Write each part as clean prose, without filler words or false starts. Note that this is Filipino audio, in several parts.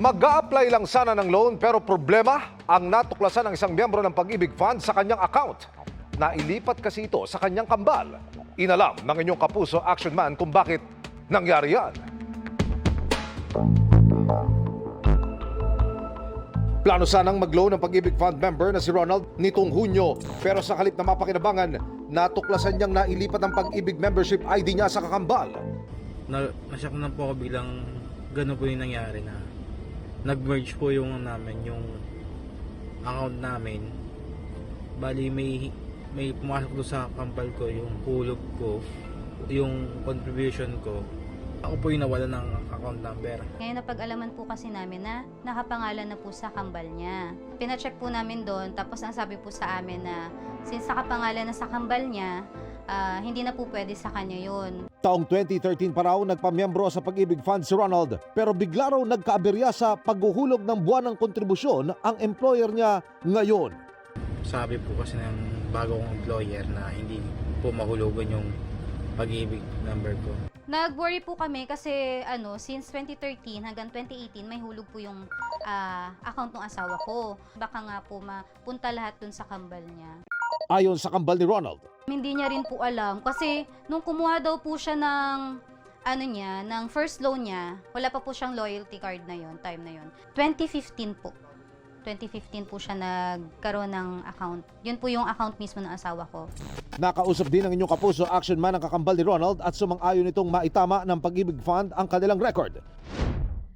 Mag-a-apply lang sana ng loan pero problema ang natuklasan ng isang miyembro ng Pag-ibig Fund sa kanyang account. Nailipat kasi ito sa kanyang kambal. Inalam ng inyong kapuso action man kung bakit nangyari yan. Plano sanang mag-loan ng Pag-ibig Fund member na si Ronald nitong Hunyo pero sa halip na mapakinabangan, natuklasan niyang nailipat ang Pag-ibig membership ID niya sa kakambal. Nasyak na po ako bilang gano'n po yung nangyari na nag-merge po yung account namin. Bali may pumasok doon sa kampal ko, yung hulog ko, yung contribution ko. Ako po yung nawala ng account number. Ngayon napag-alaman po kasi namin na nakapangalan na po sa kambal niya. Pina-check po namin doon, tapos ang sabi po sa amin na since nakapangalan na sa kambal niya, hindi na po pwede sa kanya yun. Taong 2013 pa raw nagpamiyembro sa Pag-ibig Fund si Ronald pero bigla raw nagkaaberya sa paghuhulog ng buwan ng kontribusyon ang employer niya ngayon. Sabi po kasi ng bagong employer na hindi po mahulugan yung Pag-ibig number ko. Nag-worry po kami kasi since 2013 hanggang 2018 may hulog po yung account ng asawa ko. Baka nga po mapunta lahat dun sa kambal niya. Ayon sa kambal ni Ronald, Hindi niya rin po alam kasi nung kumuha daw po siya ng ng first loan niya, wala pa po siyang loyalty card na yon, time na yon. 2015 po. 2015 po siya nagkaroon ng account. Yun po yung account mismo ng asawa ko. nakausap din ng inyong kapuso action man ang kakambal ni Ronald at sumang-ayon itong maitama ng Pag-ibig Fund ang kanilang record.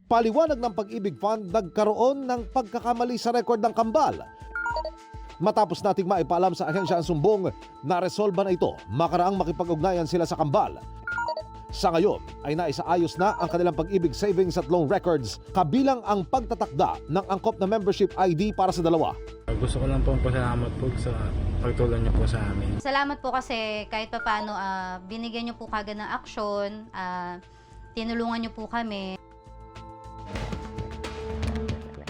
Paliwanag ng Pag-ibig Fund, nagkaroon ng pagkakamali sa record ng kambal. Matapos nating maipaalam sa ahensya ang sumbong, naresolba na ito makaraang makipag-ugnayan sila sa kambal. Sa ngayon ay naisaayos na ang kanilang Pag-ibig Savings at Loan Records kabilang ang pagtatakda ng angkop na membership ID para sa dalawa. Gusto ko lang po pasalamat po sa pagtulong niyo po sa amin. Salamat po kasi kahit pa paano binigyan niyo po kagad ng aksyon, tinulungan niyo po kami.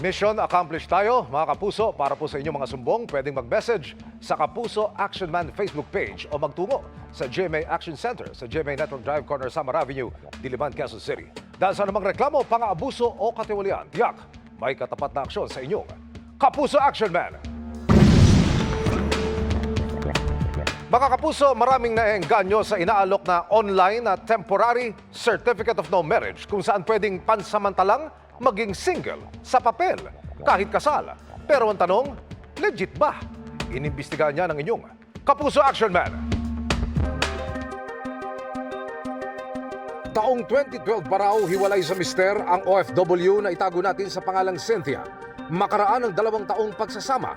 Mission accomplished tayo, mga kapuso. Para po sa inyong mga sumbong, pwedeng mag-message sa Kapuso Action Man Facebook page o magtungo sa GMA Action Center sa GMA Network Drive, Corner Samar Avenue, Diliman, Quezon City. Dahil sa anumang reklamo, pang-aabuso o katiwalian, tiyak, may katapat na aksyon sa inyong Kapuso Action Man. Mga kapuso, maraming naengganyo sa inaalok na online na temporary certificate of no marriage kung saan pwedeng pansamantalang maging single sa papel kahit kasal. Pero ang tanong, legit ba? Inimbestigahan niya ng inyong Kapuso Action Man. Taong 2012 pa raw hiwalay sa mister ang OFW na itago natin sa pangalang Cynthia. Makaraan ng 2 taong pagsasama.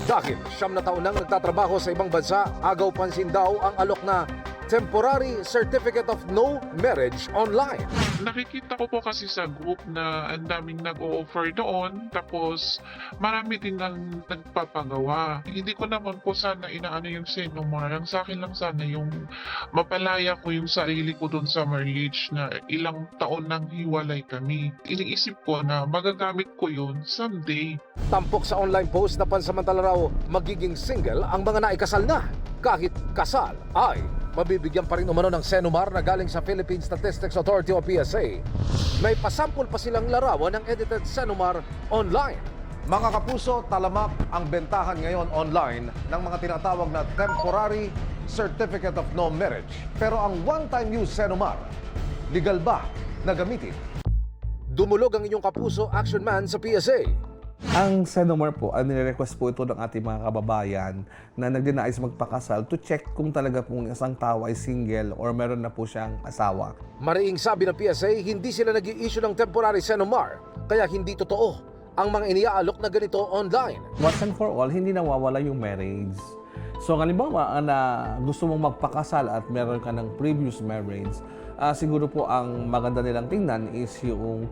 Dahil 9 na taon nang nagtatrabaho sa ibang bansa, agaw pansin daw ang alok na temporary certificate of no marriage online. Nakikita ko po kasi sa group na ang daming nag-o-offer doon, tapos marami din ang nagpapagawa. Hindi ko naman po sana inaano yung Senomar. Ang sa akin lang sana yung mapalaya ko yung sarili ko doon sa marriage na ilang taon nang hiwalay kami. Iniisip ko na magagamit ko yun someday. Tampok sa online post na pansamantala raw magiging single ang mga naikasal na. Kahit kasal ay mabibigyan pa rin umano ng Senomar na galing sa Philippine Statistics Authority o PSA. May pasampol pa silang larawan ng edited Senomar online. Mga kapuso, talamak ang bentahan ngayon online ng mga tinatawag na temporary certificate of no marriage. Pero ang one-time use Senomar, legal ba na gamitin? Dumulog ang inyong kapuso action man sa PSA. Ang Senomar po, ang nire-request po ito ng ating mga kababayan na nagdinais magpakasal to check kung talaga pong isang tao ay single or meron na po siyang asawa. Mariing sabi ng PSA, hindi sila nag-i-issue ng temporary Senomar, kaya hindi totoo ang mga iniaalok na ganito online. Once and for all, hindi nawawala yung marriage. So, halimbawa na gusto mong magpakasal at meron ka ng previous marriage, siguro po ang maganda nilang tingnan is yung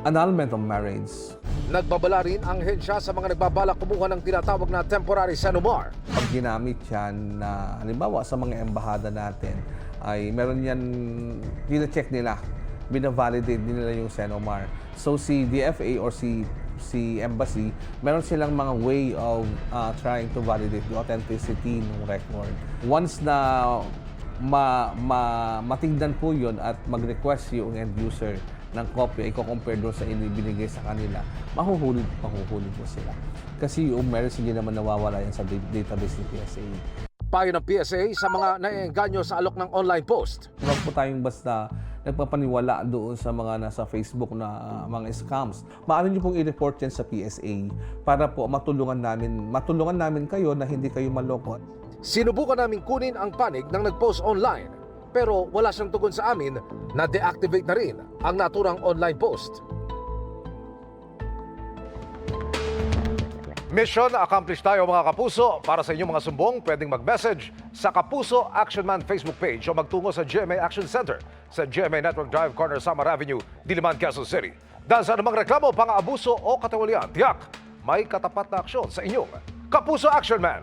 annulment of marriage. Nagbabala rin ang hensya sa mga nagbabalak kumuha ng tinatawag na temporary Senomar. Pag ginamit yan na halimbawa sa mga embahada natin, ay meron yan, dina-check nila, bina-validate din nila yung Senomar. So si DFA or si embassy, meron silang mga way of trying to validate the authenticity ng record. Once na matingnan po yun at mag-request yung end user ng kopya, i-compare doon sa binigay sa kanila, mahuhuli po sila. Kasi yung merits hindi naman nawawala yan sa database ng PSA. Payo ng PSA sa mga naiengganyo sa alok ng online post. Huwag po tayong basta nagpapaniwala doon sa mga nasa Facebook na mga scams. Maaari niyo pong i-report yan sa PSA para po matulungan namin kayo na hindi kayo maloko. Sinubukan namin kunin ang panig ng nag-post online pero wala siyang tugon sa amin na deactivate na rin ang naturang online post. Mission accomplished tayo mga kapuso. Para sa inyong mga sumbong, pwedeng mag-message sa Kapuso Action Man Facebook page o magtungo sa GMA Action Center sa GMA Network Drive, Corner Samar Avenue, Diliman, Quezon City. Dahil sa anumang reklamo, pang-aabuso o katiwalian, tiyak may katapat na aksyon sa inyong Kapuso Action Man.